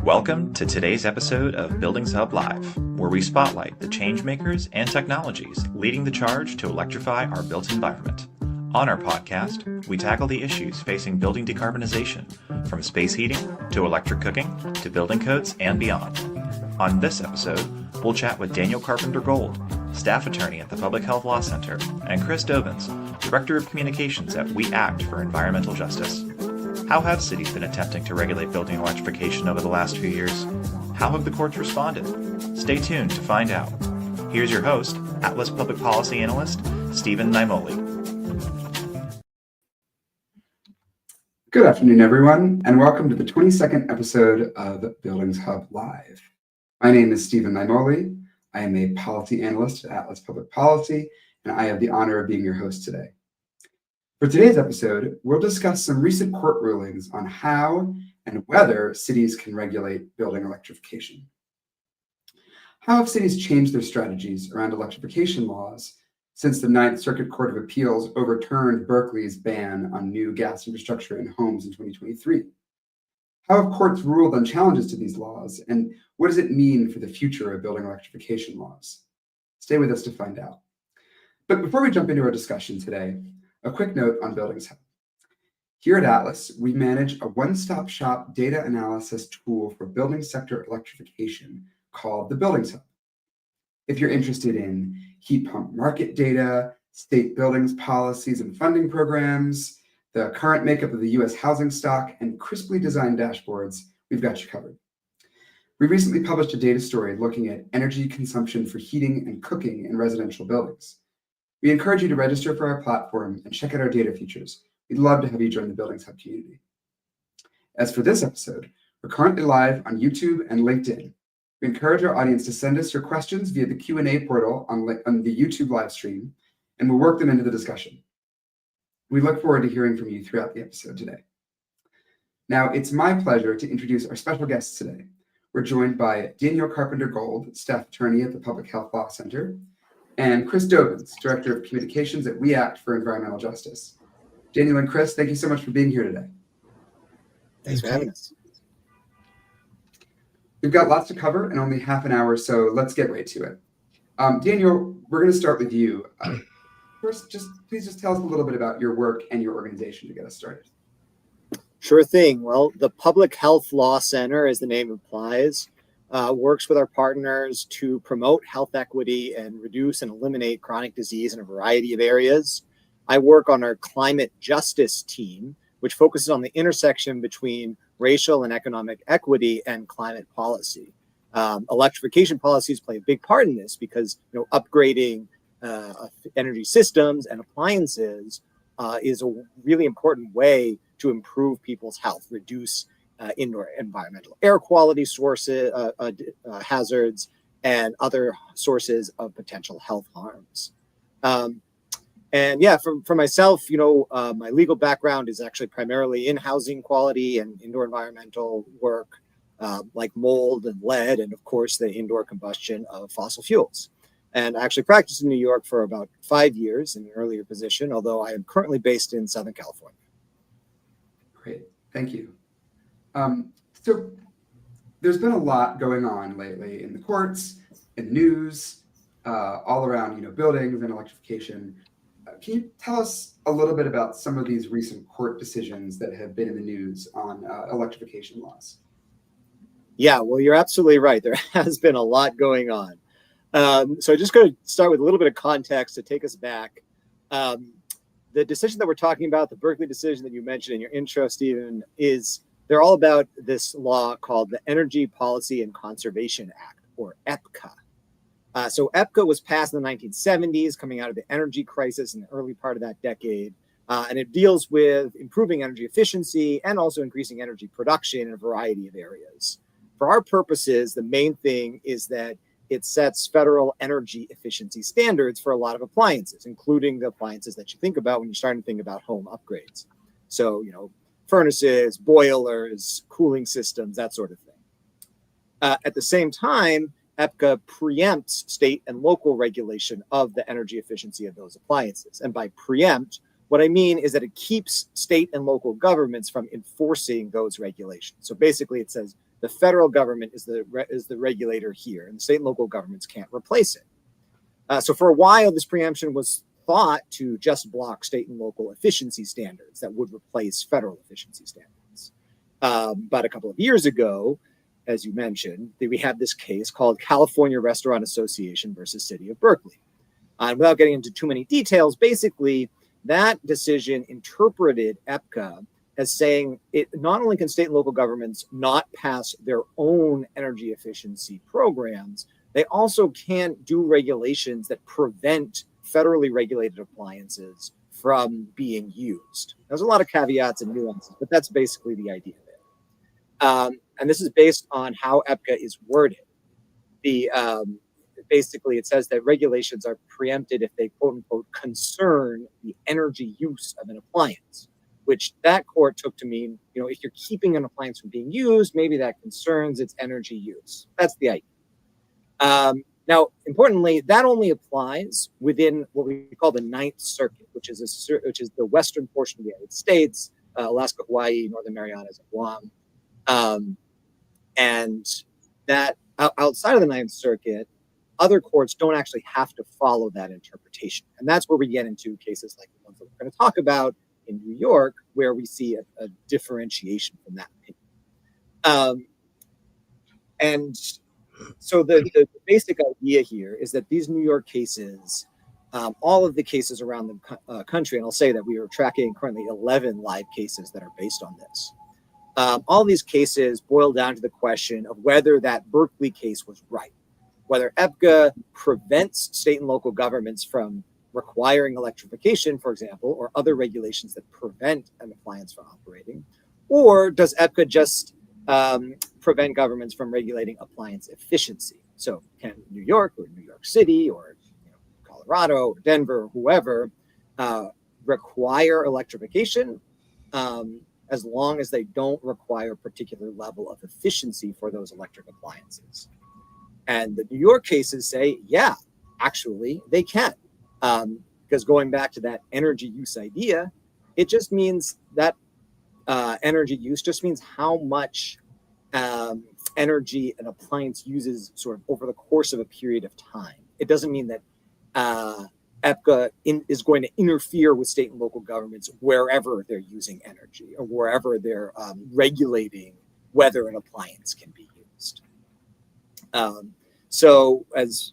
Welcome to today's episode of Buildings Hub Live, where we spotlight the changemakers and technologies leading the charge to electrify our built environment. On our podcast, we tackle the issues facing building decarbonization, from space heating to electric cooking to building codes and beyond. On this episode, we'll chat with Daniel Carpenter-Gold, staff attorney at the Public Health Law Center, and Chris Dobens, director of communications at We Act for Environmental Justice. How have cities been attempting to regulate building electrification over the last few years? How have the courts responded? Stay tuned to find out. Here's your host, Atlas Public Policy Analyst, Stephen Naimoli. Good afternoon, everyone, and welcome to the 22nd episode of Buildings Hub Live. My name is Stephen Naimoli. I am a policy analyst at Atlas Public Policy, and I have the honor of being your host today. For today's episode, we'll discuss some recent court rulings on how and whether cities can regulate building electrification. How have cities changed their strategies around electrification laws since the Ninth Circuit Court of Appeals overturned Berkeley's ban on new gas infrastructure in homes in 2023? How have courts ruled on challenges to these laws, and what does it mean for the future of building electrification laws? Stay with us to find out. But before we jump into our discussion today, a quick note on Buildings Hub. Here at Atlas, we manage a one-stop shop data analysis tool for building sector electrification called the Buildings Hub. If you're interested in heat pump market data, state buildings policies and funding programs, the current makeup of the US housing stock, and crisply designed dashboards, we've got you covered. We recently published a data story looking at energy consumption for heating and cooking in residential buildings. We encourage you to register for our platform and check out our data features. We'd love to have you join the Buildings Hub community. As for this episode, we're currently live on YouTube and LinkedIn. We encourage our audience to send us your questions via the Q&A portal on the YouTube live stream, and we'll work them into the discussion. We look forward to hearing from you throughout the episode today. Now, it's my pleasure to introduce our special guests today. We're joined by Daniel Carpenter-Gold, staff attorney at the Public Health Law Center, and Chris Dobens, Director of Communications at We Act for Environmental Justice. Daniel and Chris, thank you so much for being here today. Thanks for having us. We've got lots to cover and only half an hour, so let's get right to it. Daniel, we're going to start with you. First, please tell us a little bit about your work and your organization to get us started. Sure thing. Well, the Public Health Law Center, as the name implies, works with our partners to promote health equity and reduce and eliminate chronic disease in a variety of areas. I work on our climate justice team, which focuses on the intersection between racial and economic equity and climate policy. Electrification policies play a big part in this because upgrading energy systems and appliances is a really important way to improve people's health, reduce indoor environmental air quality sources, hazards, and other sources of potential health harms. For myself, my legal background is actually primarily in housing quality and indoor environmental work, like mold and lead, and of course the indoor combustion of fossil fuels. And I actually practiced in New York for about 5 years in an earlier position, although I am currently based in Southern California. Great, thank you. So there's been a lot going on lately in the courts, in news, all around buildings and electrification. Can you tell us a little bit about some of these recent court decisions that have been in the news on electrification laws? Yeah, well, you're absolutely right. There has been a lot going on. So I'm just going to start with a little bit of context to take us back. The decision that we're talking about, the Berkeley decision that you mentioned in your intro, Stephen, they're all about this law called the Energy Policy and Conservation Act, or EPCA. So EPCA was passed in the 1970s, coming out of the energy crisis in the early part of that decade. And it deals with improving energy efficiency and also increasing energy production in a variety of areas. For our purposes, the main thing is that it sets federal energy efficiency standards for a lot of appliances, including the appliances that you think about when you're starting to think about home upgrades. So, furnaces, boilers, cooling systems, that sort of thing. At the same time, EPCA preempts state and local regulation of the energy efficiency of those appliances. And by preempt, What I mean is that it keeps state and local governments from enforcing those regulations. So basically it says the federal government is the regulator here, and the state and local governments can't replace it. So for a while, this preemption was thought to just block state and local efficiency standards that would replace federal efficiency standards. But a couple of years ago, as you mentioned, we had this case called California Restaurant Association versus City of Berkeley. And without getting into too many details, basically, that decision interpreted EPCA as saying it not only can state and local governments not pass their own energy efficiency programs, they also can't do regulations that prevent federally regulated appliances from being used. There's a lot of caveats and nuances, but that's basically the idea there. And this is based on how EPCA is worded. Basically, it says that regulations are preempted if they, quote unquote, concern the energy use of an appliance, which that court took to mean, if you're keeping an appliance from being used, maybe that concerns its energy use. That's the idea. Now, importantly, that only applies within what we call the Ninth Circuit, which is the western portion of the United States, Alaska, Hawaii, Northern Marianas, and Guam. And that outside of the Ninth Circuit, other courts don't actually have to follow that interpretation. And that's where we get into cases like the ones that we're going to talk about in New York, where we see a differentiation from that opinion. And so the basic idea here is that these New York cases, all of the cases around the country, and I'll say that we are tracking currently 11 live cases that are based on this. All these cases boil down to the question of whether that Berkeley case was right. Whether EPCA prevents state and local governments from requiring electrification, for example, or other regulations that prevent an appliance from operating, or does EPCA just prevent governments from regulating appliance efficiency? So can New York or New York City or Colorado or Denver or whoever require electrification as long as they don't require a particular level of efficiency for those electric appliances? And the New York cases say, yeah, actually, they can. Because going back to that energy use idea, it just means that energy use just means how much energy an appliance uses sort of over the course of a period of time. It doesn't mean that EPCA is going to interfere with state and local governments wherever they're using energy or wherever they're regulating whether an appliance can be used. So as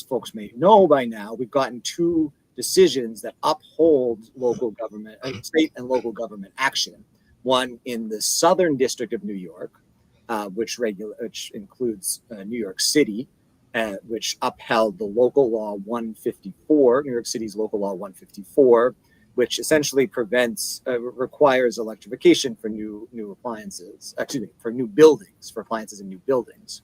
folks may know by now, we've gotten two decisions that uphold local government, state and local government action. One in the Southern District of New York, which includes New York City, which upheld the local law 154, New York City's local law 154, which essentially requires electrification for new appliances, for new buildings, for appliances in new buildings.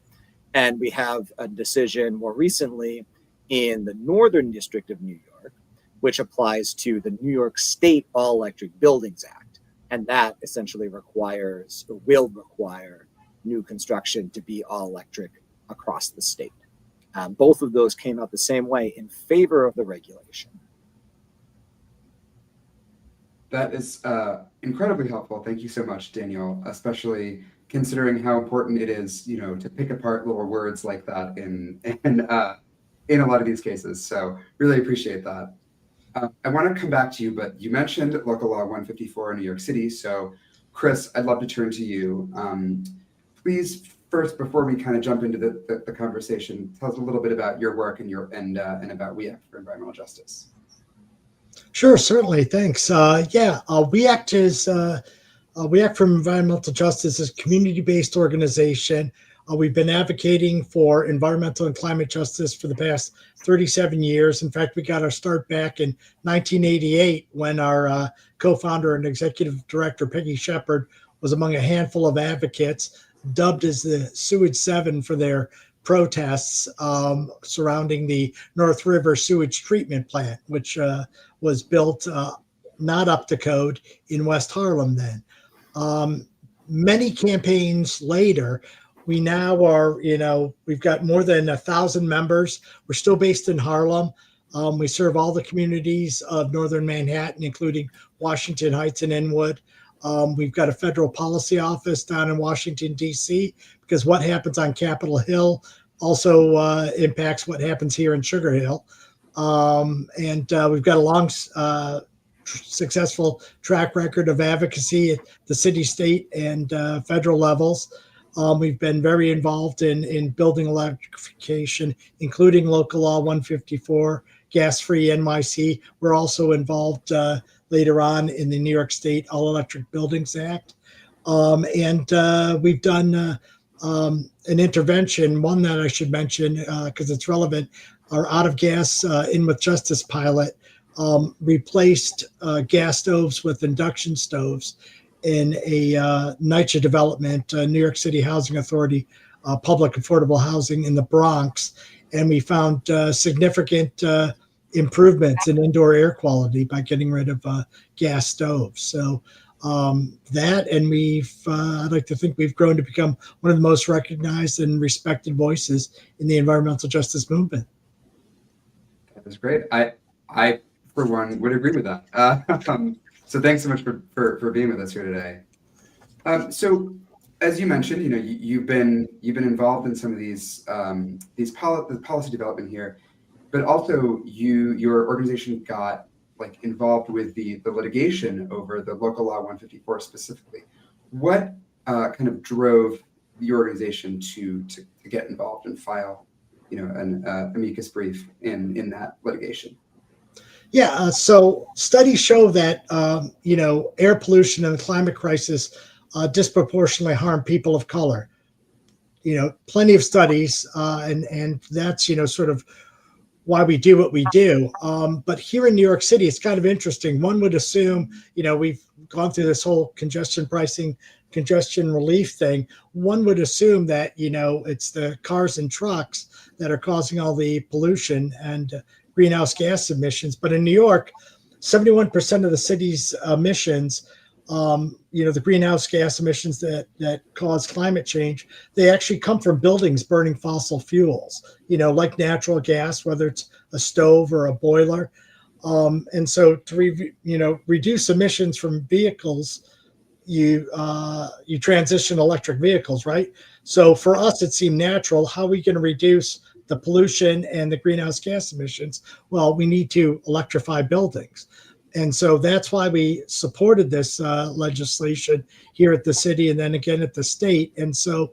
And we have a decision more recently in the Northern District of New York, which applies to the New York State All Electric Buildings Act. And that essentially will require new construction to be all electric across the state. Both of those came out the same way in favor of the regulation. That is incredibly helpful. Thank you so much, Daniel, especially considering how important it is, to pick apart little words like that in a lot of these cases. So really appreciate that. I want to come back to you, but you mentioned local law 154 in New York City. So Chris, I'd love to turn to you. Please, first, before we kind of jump into the conversation, tell us a little bit about your work and about We Act for Environmental Justice. Sure, certainly. Thanks. We Act for Environmental Justice is a community-based organization. We've been advocating for environmental and climate justice for the past 37 years. In fact, we got our start back in 1988 when our co-founder and executive director, Peggy Shepard, was among a handful of advocates dubbed as the Sewage Seven for their protests surrounding the North River sewage treatment plant, which was built not up to code in West Harlem then. Many campaigns later, we now are, we've got more than 1,000 members. We're still based in Harlem. We serve all the communities of Northern Manhattan, including Washington Heights and Inwood. We've got a federal policy office down in Washington, D.C., because what happens on Capitol Hill also impacts what happens here in Sugar Hill. And we've got a long, successful track record of advocacy at the city, state, and federal levels. We've been very involved in building electrification, including Local Law 154, Gas-Free NYC. We're also involved later on in the New York State All Electric Buildings Act. And we've done an intervention, one that I should mention because it's relevant. Our Out of Gas In With Justice pilot replaced gas stoves with induction stoves in a NYCHA development, New York City Housing Authority, public affordable housing in the Bronx. And we found significant improvements in indoor air quality by getting rid of gas stoves. So that, and I'd like to think we've grown to become one of the most recognized and respected voices in the environmental justice movement. That's great. I for one would agree with that. So thanks so much for being with us here today. So as you mentioned, you've been involved in some of these policy development here, but also your organization got involved with the litigation over the Local Law 154 specifically. What kind of drove the organization to get involved and file an amicus brief in that litigation? Yeah, so studies show that air pollution and the climate crisis disproportionately harm people of color. Plenty of studies, and that's sort of why we do what we do. But here in New York City, it's kind of interesting. One would assume, we've gone through this whole congestion pricing, congestion relief thing. One would assume that it's the cars and trucks that are causing all the pollution and greenhouse gas emissions. But in New York, 71% of the city's emissions, the greenhouse gas emissions that cause climate change, they actually come from buildings burning fossil fuels, like natural gas, whether it's a stove or a boiler. And so to reduce emissions from vehicles, you transition electric vehicles, right? So for us, it seemed natural. How are we going to reduce the pollution and the greenhouse gas emissions? Well, we need to electrify buildings. And so that's why we supported this legislation here at the city and then again at the state. And so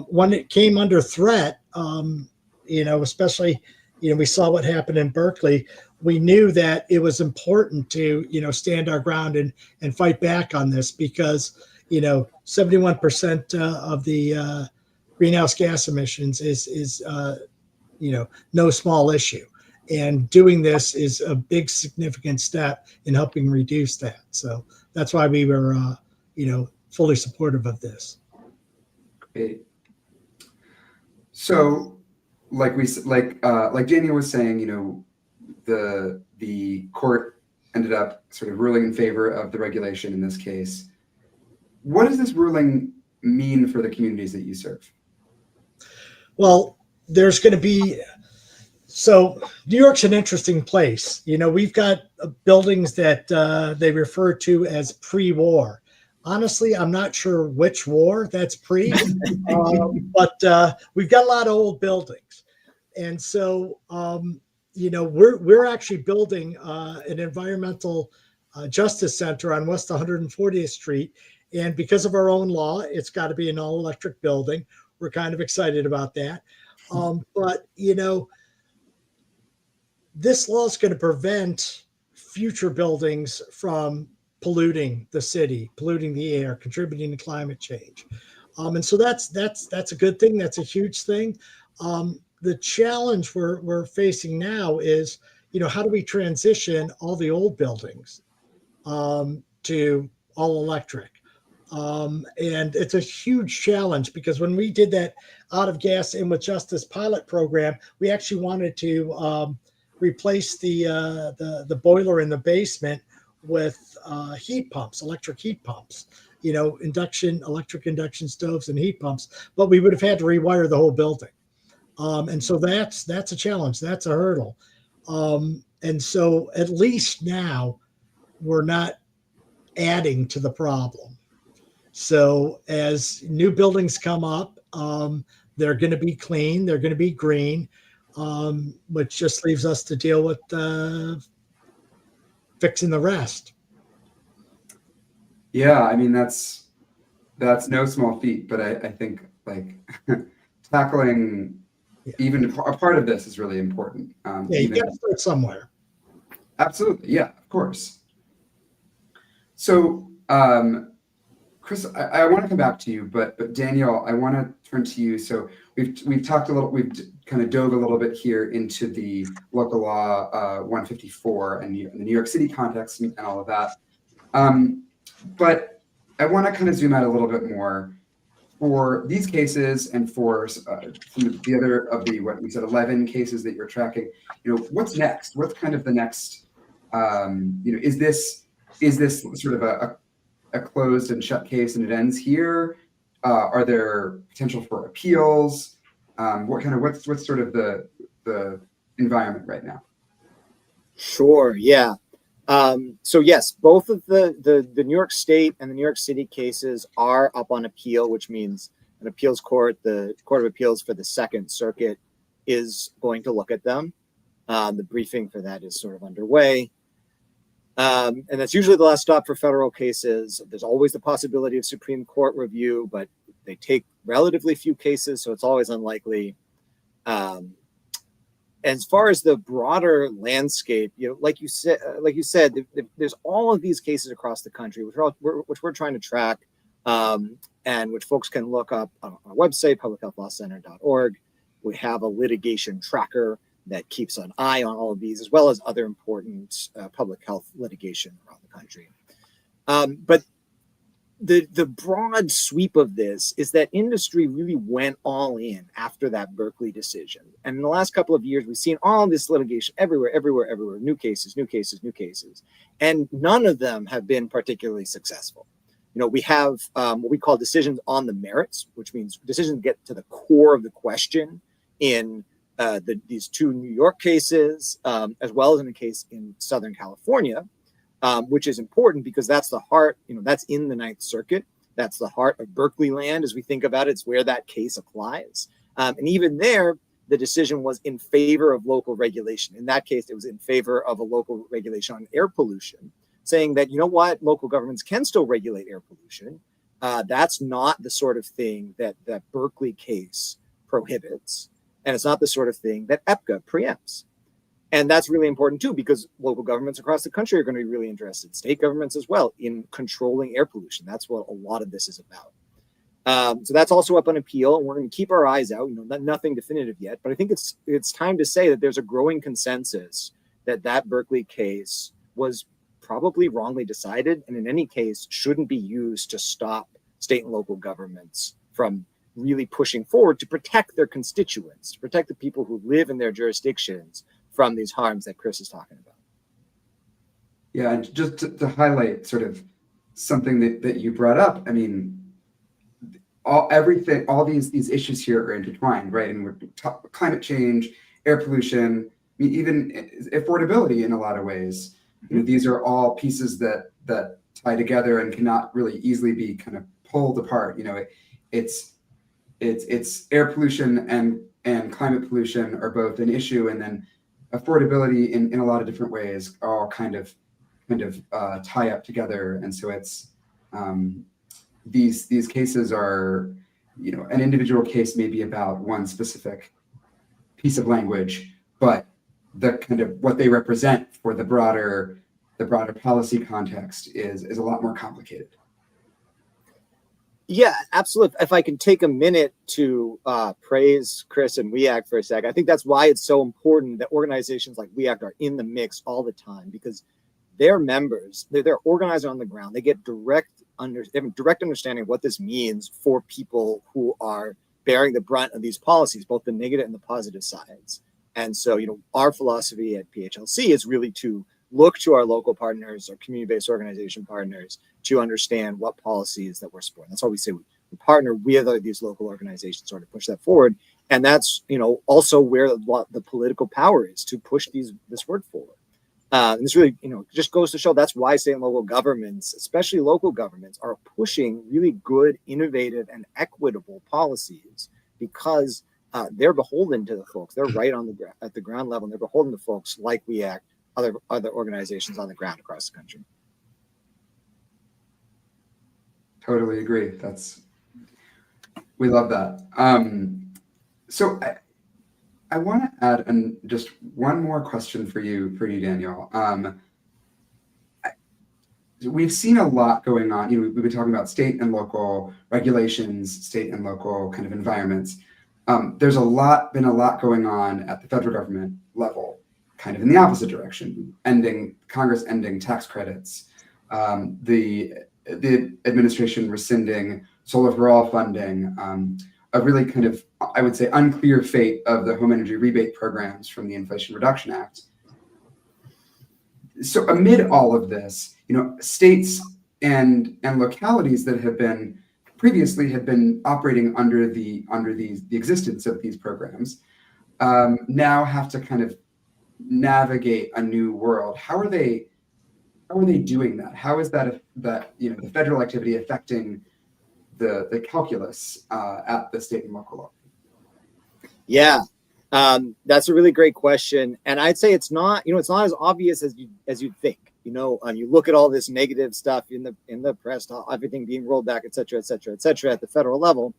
when it came under threat, especially, we saw what happened in Berkeley, we knew that it was important to, stand our ground and fight back on this because, 71% of the greenhouse gas emissions is no small issue. And doing this is a big, significant step in helping reduce that. So that's why we were, fully supportive of this. Great. So, like Daniel was saying, the court ended up sort of ruling in favor of the regulation in this case. What does this ruling mean for the communities that you serve? Well, there's going to be. So New York's an interesting place. We've got buildings that they refer to as pre-war. Honestly, I'm not sure which war that's pre, but we've got a lot of old buildings. And so, we're actually building an environmental justice center on West 140th Street. And because of our own law, it's got to be an all-electric building. We're kind of excited about that. But, this law is going to prevent future buildings from polluting the city, polluting the air, contributing to climate change. And so that's a good thing. That's a huge thing. The challenge we're facing now is, how do we transition all the old buildings to all electric? And it's a huge challenge because when we did that Out of Gas In With Justice pilot program, we actually wanted to replace the boiler in the basement with heat pumps, electric heat pumps, electric induction stoves and heat pumps, but we would have had to rewire the whole building. And so that's a challenge. That's a hurdle. And so at least now we're not adding to the problem. So as new buildings come up, they're going to be clean, they're going to be green, which just leaves us to deal with fixing the rest. Yeah, I mean that's no small feat, but I think like tackling even a part of this is really important. You got to start somewhere. Absolutely, yeah, of course. So, Chris, I want to come back to you, but Daniel, I want to turn to you. So we've talked a little, we've kind of dove a little bit here into the local law 154 and the New York City context and all of that. But I want to kind of zoom out a little bit more for these cases and for some of the other of the, what we said, 11 cases that you're tracking. You know, what's next? What's kind of the next? Is this sort of a closed and shut case and it ends here? Are there potential for appeals? What's sort of the environment right now? Sure. Yeah. So yes, both of the New York State and the New York City cases are up on appeal, which means an appeals court, the Court of Appeals for the Second Circuit, is going to look at them. The briefing for that is sort of underway. And that's usually the last stop for federal cases. There's always the possibility of Supreme Court review, but they take relatively few cases, so it's always unlikely. As far as the broader landscape, like you said, there's all of these cases across the country, which we're trying to track, and which folks can look up on our website, publichealthlawcenter.org. We have a litigation tracker that keeps an eye on all of these, as well as other important public health litigation around the country. But the broad sweep of this is that industry really went all in after that Berkeley decision. And in the last couple of years, we've seen all this litigation everywhere, new cases. And none of them have been particularly successful. We have what we call decisions on the merits, which means decisions get to the core of the question in these two New York cases, as well as in a case in Southern California, which is important because that's the heart, that's in the Ninth Circuit. That's the heart of Berkeley land as we think about it. It's where that case applies. And even there, the decision was in favor of local regulation. In that case, it was in favor of a local regulation on air pollution, saying that, local governments can still regulate air pollution. That's not the sort of thing that Berkeley case prohibits. And it's not the sort of thing that EPCA preempts. And that's really important too, because local governments across the country are going to be really interested, state governments as well, in controlling air pollution. That's what a lot of this is about. So that's also up on appeal, and we're going to keep our eyes out. Nothing definitive yet, but I think it's time to say that there's a growing consensus that Berkeley case was probably wrongly decided, and in any case shouldn't be used to stop state and local governments from really pushing forward to protect their constituents, to protect the people who live in their jurisdictions from these harms that Chris is talking about. Yeah, and just to highlight sort of something that you brought up, I mean, all these issues here are intertwined, right? And we're climate change, air pollution, I mean, even affordability in a lot of ways. These are all pieces that tie together and cannot really easily be kind of pulled apart. It's air pollution and climate pollution are both an issue, and then affordability in a lot of different ways all kind of tie up together. And so it's these cases are, an individual case may be about one specific piece of language, but the kind of what they represent for the broader policy context is a lot more complicated. Yeah, absolutely. If I can take a minute to praise Chris and WEACT for a sec, I think that's why it's so important that organizations like WEACT are in the mix all the time, because their members, they're organized on the ground. They get direct understanding of what this means for people who are bearing the brunt of these policies, both the negative and the positive sides. And so, our philosophy at PHLC is really to look to our local partners, our community-based organization partners, to understand what policies that we're supporting. That's why we say we partner with these local organizations sort of push that forward. And that's, also where the political power is to push this work forward. And this really, just goes to show that's why state and local governments, especially local governments, are pushing really good, innovative, and equitable policies, because they're beholden to the folks. They're right at the ground level, and they're beholden to folks like We Act, other organizations on the ground across the country. Totally agree. We love that. So I want to add just one more question for you, Daniel. We've seen a lot going on. We've been talking about state and local regulations, state and local kind of environments. There's been a lot going on at the federal government level, kind of in the opposite direction, Congress ending tax credits, the administration rescinding Solar for All funding, a really kind of, I would say, unclear fate of the home energy rebate programs from the Inflation Reduction Act. So amid all of this, states and localities that have been previously operating under the existence of these programs now have to kind of navigate a new world. How are they doing that? How is that the federal activity affecting the calculus at the state and local level? Yeah, that's a really great question, and I'd say it's not as obvious as you'd think. You look at all this negative stuff in the press, everything being rolled back, et cetera, at the federal level.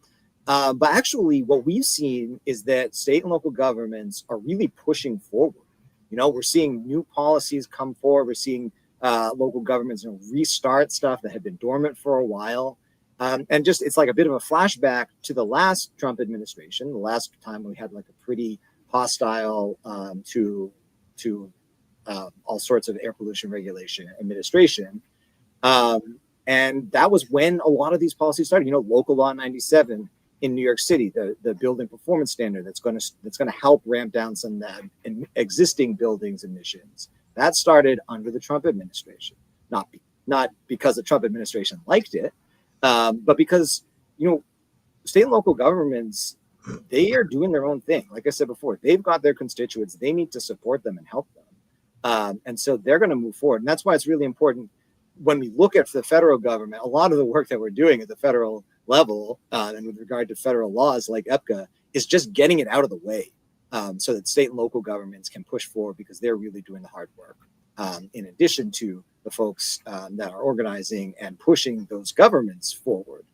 But actually, what we've seen is that state and local governments are really pushing forward. We're seeing new policies come forward. We're seeing local governments restart stuff that had been dormant for a while. And just, it's like a bit of a flashback to the last Trump administration, the last time we had like a pretty hostile to all sorts of air pollution regulation administration. And that was when a lot of these policies started. Local Law 97 in New York City, the building performance standard that's going to help ramp down some of that existing buildings emissions. That started under the Trump administration, not because the Trump administration liked it, but because state and local governments, they are doing their own thing. Like I said before, they've got their constituents. They need to support them and help them, and so they're going to move forward. And that's why it's really important when we look at the federal government. A lot of the work that we're doing at the federal level, and with regard to federal laws like EPCA, is just getting it out of the way, so that state and local governments can push forward, because they're really doing the hard work, in addition to the folks that are organizing and pushing those governments forward,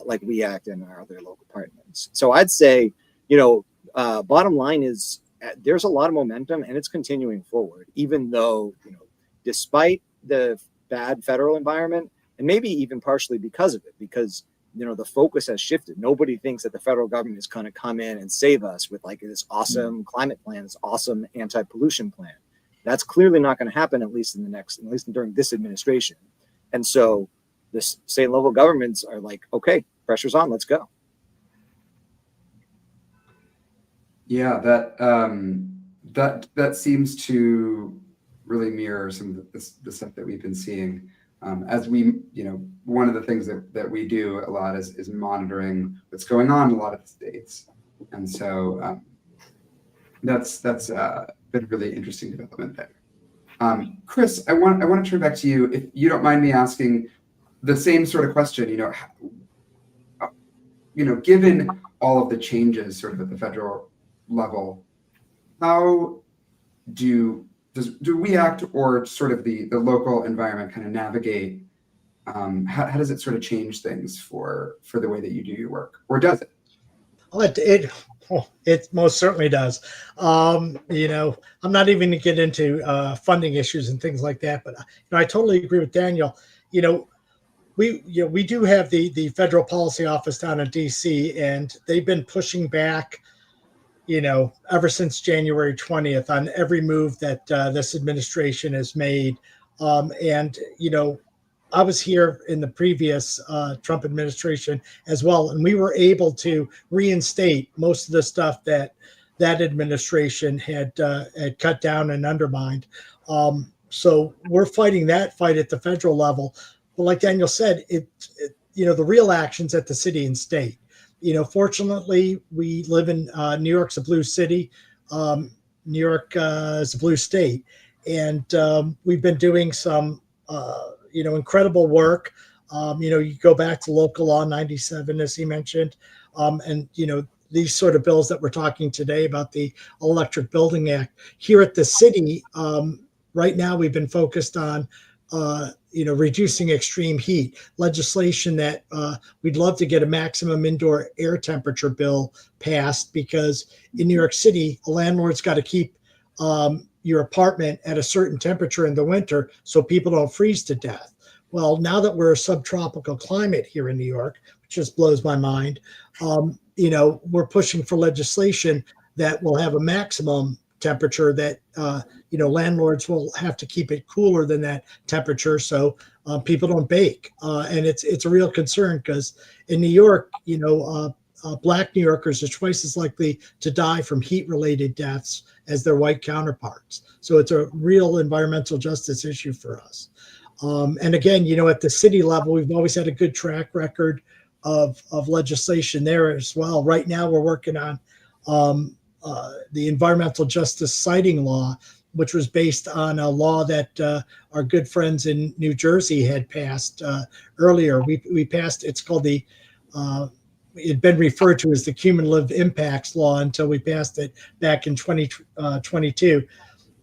like We Act and our other local partners. So I'd say, bottom line is there's a lot of momentum, and it's continuing forward, even though, despite the bad federal environment, and maybe even partially because of it, because the focus has shifted. Nobody thinks that the federal government is going to come in and save us with like this awesome climate plan, this awesome anti-pollution plan. That's clearly not going to happen, at least during this administration. And so the state and local governments are like, okay, pressure's on, let's go. Yeah, that seems to really mirror some of the stuff that we've been seeing. As we, one of the things that we do a lot is monitoring what's going on in a lot of the states. And so that's been a really interesting development there. Chris, I want to turn back to you, if you don't mind me asking the same sort of question. Given all of the changes sort of at the federal level, how do We Act, or sort of the local environment, kind of navigate? How does it sort of change things for the way that you do your work, or does it? It most certainly does. I'm not even going to get into funding issues and things like that, but I totally agree with Daniel. We do have the federal policy office down in DC, and they've been pushing back, ever since January 20th on every move that this administration has made. I was here in the previous Trump administration as well, and we were able to reinstate most of the stuff that administration had cut down and undermined. So we're fighting that fight at the federal level. But like Daniel said, the real action's at the city and state. Fortunately, we live in New York's a blue city. New York is a blue state. And we've been doing some, incredible work. You go back to Local Law 97, as he mentioned, and, these sort of bills that we're talking today about the Electric Building Act. Here at the city, right now we've been focused on, reducing extreme heat legislation that we'd love to get a maximum indoor air temperature bill passed, because in New York City, a landlord's got to keep your apartment at a certain temperature in the winter so people don't freeze to death. Well, now that we're a subtropical climate here in New York, which just blows my mind, we're pushing for legislation that will have a maximum temperature that, landlords will have to keep it cooler than that temperature so people don't bake. And it's a real concern, because in New York, Black New Yorkers are twice as likely to die from heat-related deaths as their white counterparts. So it's a real environmental justice issue for us. And again, at the city level, we've always had a good track record of legislation there as well. Right now, we're working on the environmental justice citing law, which was based on a law that our good friends in New Jersey had passed earlier. We passed, it's called the, it'd been referred to as the cumulative impacts law until we passed it back in 2022.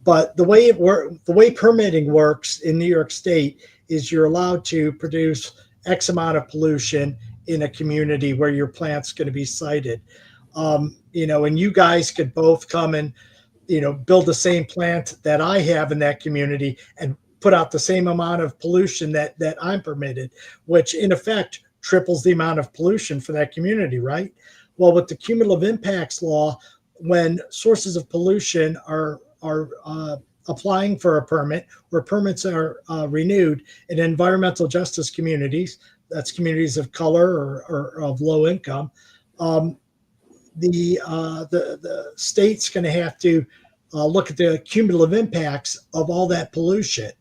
But the way permitting works in New York State is you're allowed to produce X amount of pollution in a community where your plant's going to be sited. And you guys could both come and, build the same plant that I have in that community and put out the same amount of pollution that I'm permitted, which in effect triples the amount of pollution for that community, right? Well, with the cumulative impacts law, when sources of pollution are applying for a permit, where permits are renewed in environmental justice communities, that's communities of color or of low income, the state's going to have to look at the cumulative impacts of all that pollution,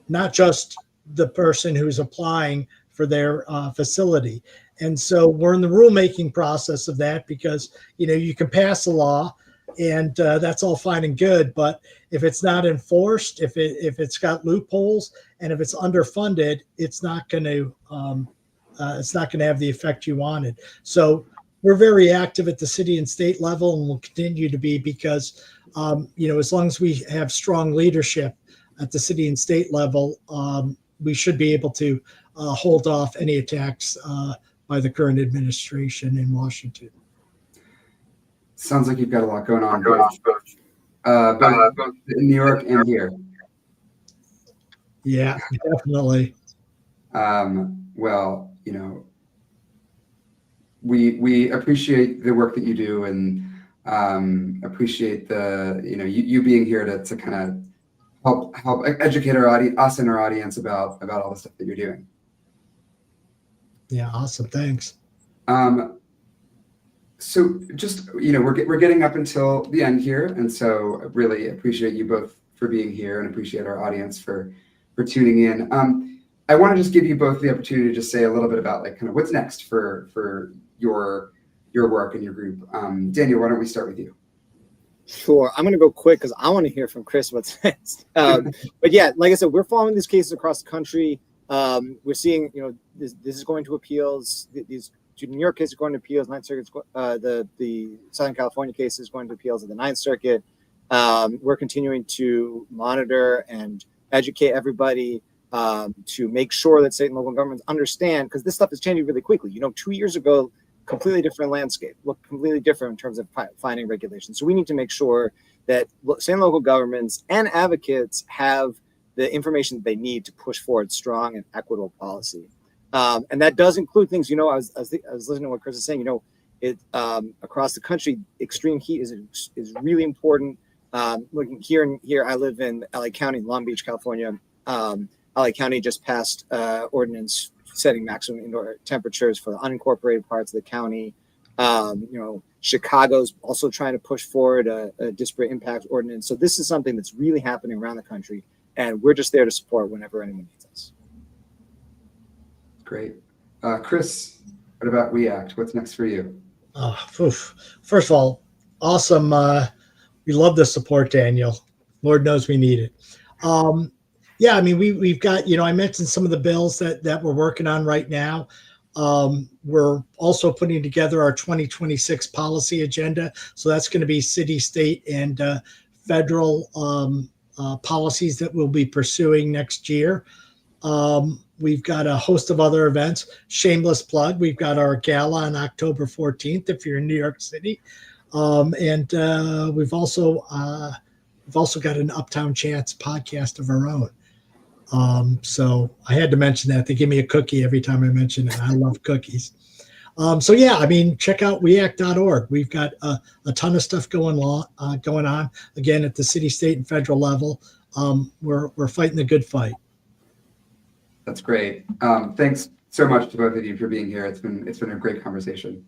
not just the person who's applying for their facility. And so we're in the rulemaking process of that, because you can pass a law and that's all fine and good, but if it's not enforced, if it's got loopholes, and if it's underfunded, it's not going to have the effect you wanted. So we're very active at the city and state level, and will continue to be, because as long as we have strong leadership at the city and state level, we should be able to hold off any attacks by the current administration in Washington. Sounds like you've got a lot going on, both in New York and here. Yeah, definitely. Well, we appreciate the work that you do, and appreciate the you being here to kind of help educate us and our audience about all the stuff that you're doing. Yeah, awesome. Thanks. So just we're getting up until the end here, and so I really appreciate you both for being here, and appreciate our audience for tuning in. I want to just give you both the opportunity to just say a little bit about kind of what's next for your work and your group. Daniel, why don't we start with you? Sure. I'm going to go quick because I want to hear from Chris what's next. But yeah, like I said, we're following these cases across the country. We're seeing, this is going to appeals. These New York cases are going to appeals. Ninth Circuit, the Southern California case is going to appeals at the Ninth Circuit. We're continuing to monitor and educate everybody to make sure that state and local governments understand, because this stuff is changing really quickly. 2 years ago, completely different landscape, look completely different in terms of finding regulations. So we need to make sure that state and local governments and advocates have the information that they need to push forward strong and equitable policy. And that does include things, I was listening to what Chris is saying, across the country, extreme heat is really important. Looking here, I live in LA County, Long Beach, California. LA County just passed ordinance setting maximum indoor temperatures for the unincorporated parts of the county. Chicago's also trying to push forward a disparate impact ordinance. So this is something that's really happening around the country, and we're just there to support whenever anyone needs us. Great. Chris, What about React? What's next for you? First of all, awesome. We love the support, Daniel. Lord knows we need it. Yeah, I mean, we've got, I mentioned some of the bills that we're working on right now. We're also putting together our 2026 policy agenda. So that's going to be city, state, and federal policies that we'll be pursuing next year. We've got a host of other events. Shameless plug. We've got our gala on October 14th if you're in New York City. And we've also got an Uptown Chats podcast of our own. So I had to mention that. They give me a cookie every time I mention it. I love cookies. So yeah, I mean, check out react.org. We've got a ton of stuff going on. Again, at the city, state, and federal level. We're fighting the good fight. That's great. Thanks so much to both of you for being here. It's been a great conversation.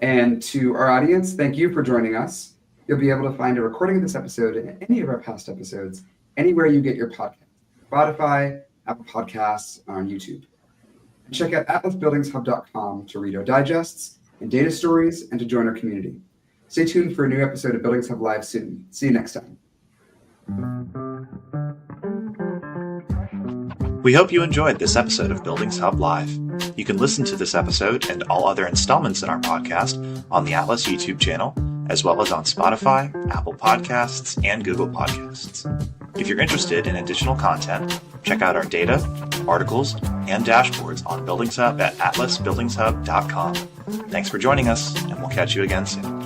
And to our audience, thank you for joining us. You'll be able to find a recording of this episode and any of our past episodes anywhere you get your podcast: Spotify, Apple Podcasts, on YouTube. And check out atlasbuildingshub.com to read our digests and data stories and to join our community. Stay tuned for a new episode of Buildings Hub Live soon. See you next time. We hope you enjoyed this episode of Buildings Hub Live. You can listen to this episode and all other installments in our podcast on the Atlas YouTube channel, as well as on Spotify, Apple Podcasts, and Google Podcasts. If you're interested in additional content, check out our data, articles, and dashboards on Buildings Hub at atlasbuildingshub.com. Thanks for joining us, and we'll catch you again soon.